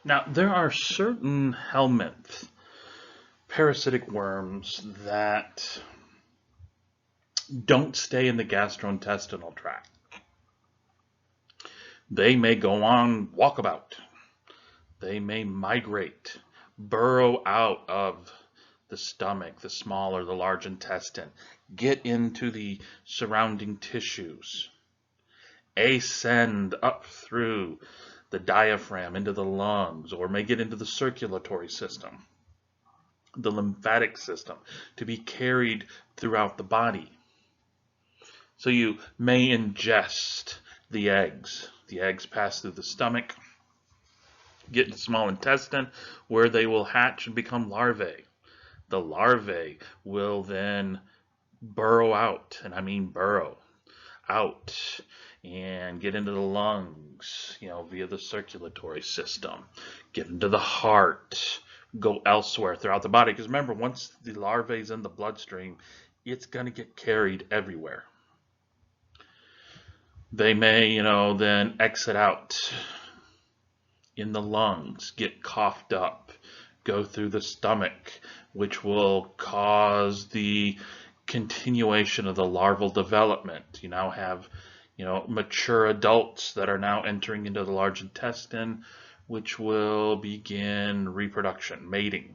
Now, there are certain helminth parasitic worms that don't stay in the gastrointestinal tract. They may go on walkabout. They may migrate, burrow out of the stomach, the small or the large intestine, get into the surrounding tissues, ascend up through the diaphragm into the lungs, or may get into the circulatory system, the lymphatic system, to be carried throughout the body. So you may ingest the eggs. The eggs pass through the stomach, get into the small intestine, where they will hatch and become larvae. The larvae will then burrow out, and I mean burrow out, and get into the lungs, via the circulatory system, get into the heart, go elsewhere throughout the body. Because remember, once the larvae is in the bloodstream, it's going to get carried everywhere. They may, then exit out in the lungs, get coughed up, go through the stomach, which will cause the continuation of the larval development. You now have, mature adults that are now entering into the large intestine, which will begin reproduction, mating.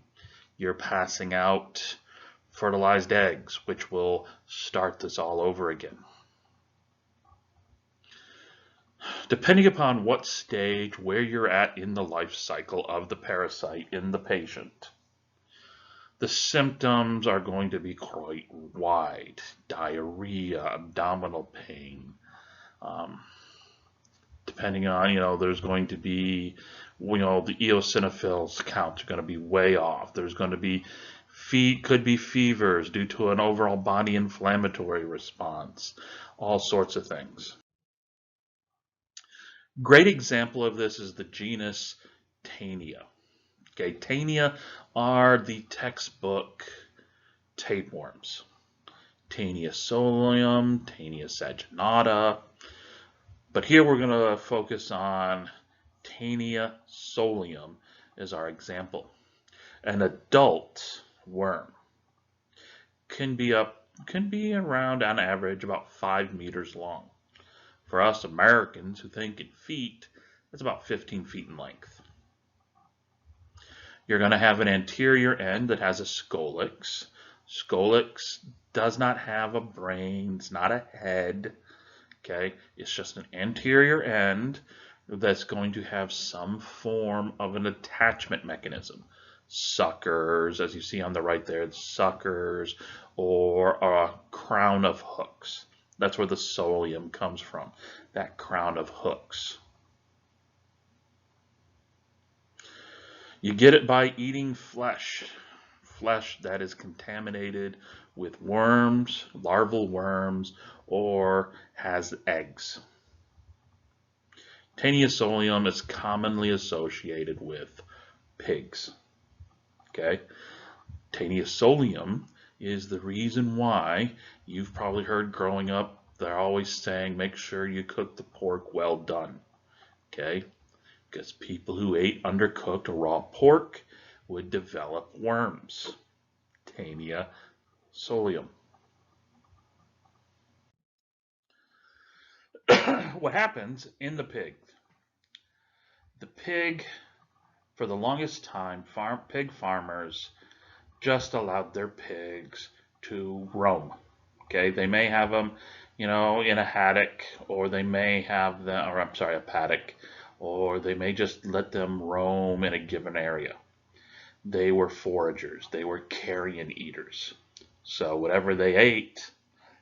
You're passing out fertilized eggs, which will start this all over again. Depending upon what stage, where you're at in the life cycle of the parasite in the patient, the symptoms are going to be quite wide. Diarrhea, abdominal pain. Depending on, there's going to be, the eosinophils count are going to be way off. There's going to be could be fevers due to an overall body inflammatory response. All sorts of things. Great example of this is the genus Taenia. Okay, Taenia are the textbook tapeworms. Taenia solium, Taenia saginata. But here we're going to focus on Taenia solium as our example. An adult worm can be around on average about 5 meters long. For us Americans who think in feet, that's about 15 feet in length. You're going to have an anterior end that has a scolex. Scolex does not have a brain, it's not a head. Okay, it's just an anterior end that's going to have some form of an attachment mechanism. Suckers, as you see on the right there, suckers, or a crown of hooks. That's where the solium comes from, that crown of hooks. You get it by eating flesh that is contaminated with worms, larval worms, or has eggs. Taenia solium is commonly associated with pigs. Okay? Taenia solium is the reason why you've probably heard growing up, they're always saying, make sure you cook the pork well done. Okay? Because people who ate undercooked raw pork would develop worms. Taenia solium. What happens in the pig? The pig, for the longest time, pig farmers just allowed their pigs to roam. Okay, they may have them, in a haddock, or they may have them, or I'm sorry, a paddock, or they may just let them roam in a given area. They were foragers. They were carrion eaters. So whatever they ate,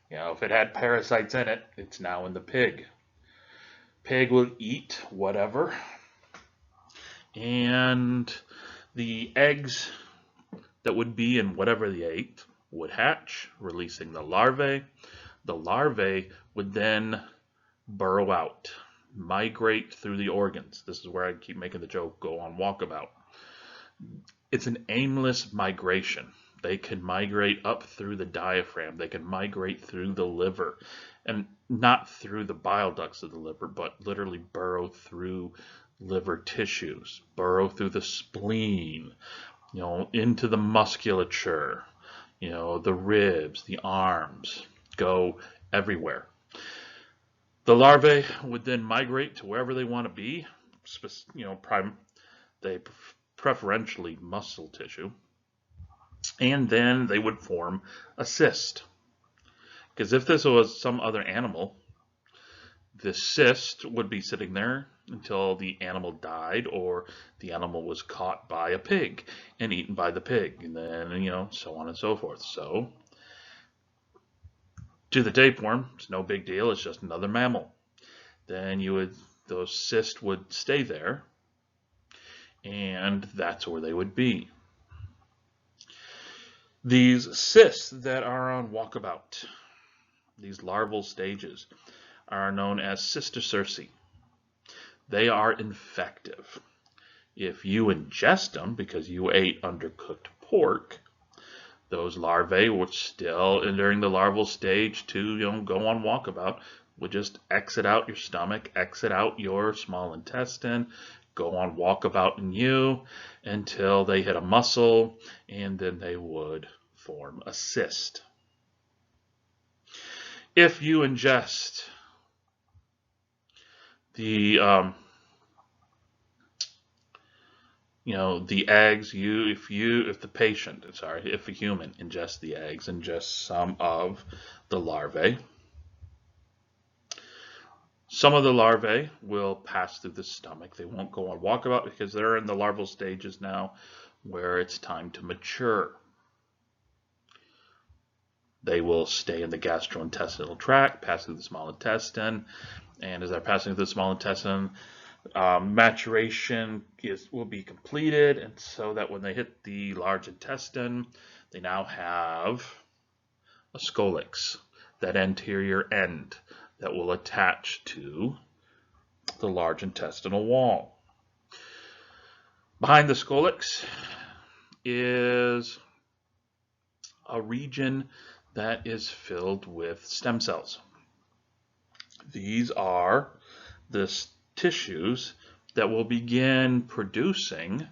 if it had parasites in it, it's now in the pig. Pig will eat whatever, and the eggs that would be in whatever they ate would hatch, releasing the larvae. The larvae would then burrow out, migrate through the organs. This is where I keep making the joke, go on walkabout. It's an aimless migration. They can migrate up through the diaphragm. They can migrate through the liver. and not through the bile ducts of the liver, but literally burrow through liver tissues, burrow through the spleen, into the musculature, the ribs, the arms, go everywhere. The larvae would then migrate to wherever they want to be, they preferentially muscle tissue, and then they would form a cyst. Because if this was some other animal, the cyst would be sitting there until the animal died or the animal was caught by a pig and eaten by the pig, and then, so on and so forth. So, to the tapeworm, it's no big deal. It's just another mammal. Then those cysts would stay there, and that's where they would be. These cysts that are on walkabout, these larval stages, are known as cysticerci. They are infective. If you ingest them because you ate undercooked pork, those larvae would still, during the larval stage to go on walkabout, would just exit out your stomach, exit out your small intestine, go on walkabout in you until they hit a muscle, and then they would form a cyst. If you ingest the eggs, if a human ingests the eggs, ingests some of the larvae, some of the larvae will pass through the stomach. They won't go on walkabout because they're in the larval stages now where it's time to mature. They will stay in the gastrointestinal tract, pass through the small intestine, and as they're passing through the small intestine, maturation will be completed, and so that when they hit the large intestine, they now have a scolex, that anterior end that will attach to the large intestinal wall. Behind the scolex is a region that is filled with stem cells. These are the tissues that will begin producing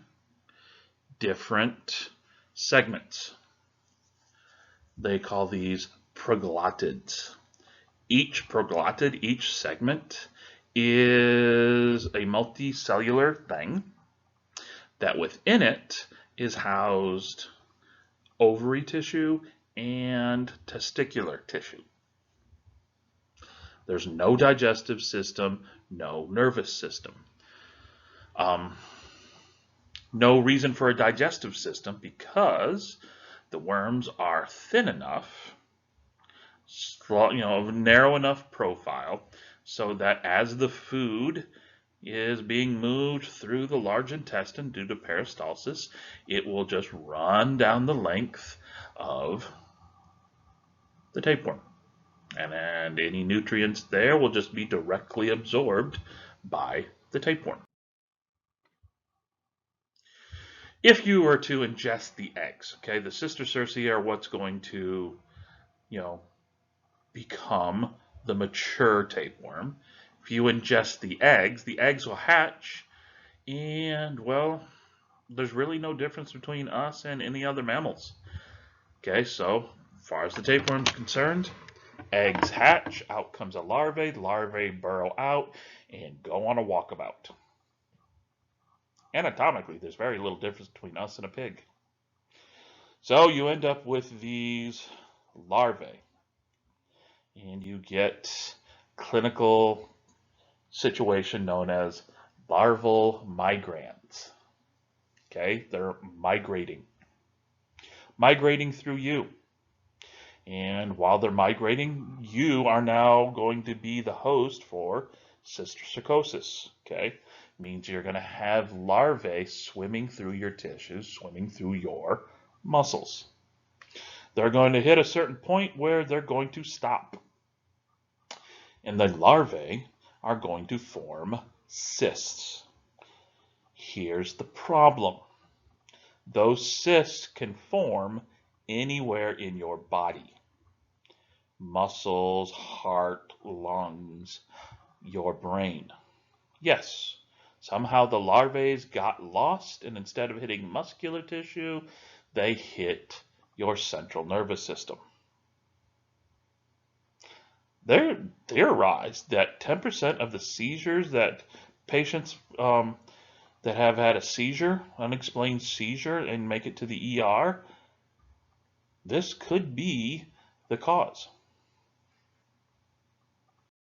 different segments. They call these proglottids. Each proglottid, each segment, is a multicellular thing that within it is housed ovary tissue and testicular tissue. There's no digestive system, no nervous system. No reason for a digestive system because the worms are thin enough, of a narrow enough profile, so that as the food is being moved through the large intestine due to peristalsis, it will just run down the length of the tapeworm. And then any nutrients there will just be directly absorbed by the tapeworm. If you were to ingest the eggs, okay, the cysticerci are what's going to, become the mature tapeworm. If you ingest the eggs will hatch, and, well, there's really no difference between us and any other mammals. Okay, so as far as the tapeworm is concerned, eggs hatch, out comes a larvae, larvae burrow out, and go on a walkabout. Anatomically, there's very little difference between us and a pig. So you end up with these larvae, and you get clinical situation known as larval migrans. Okay, they're migrating through you. And while they're migrating, you are now going to be the host for cysticercosis. Okay, means you're going to have larvae swimming through your tissues, swimming through your muscles. They're going to hit a certain point where they're going to stop. And the larvae are going to form cysts. Here's the problem. Those cysts can form anywhere in your body. muscles, heart, lungs, your brain. Yes, somehow the larvae got lost, and instead of hitting muscular tissue, they hit your central nervous system. They theorized that 10% of the seizures that patients that have had a seizure, unexplained seizure, and make it to the ER, this could be the cause.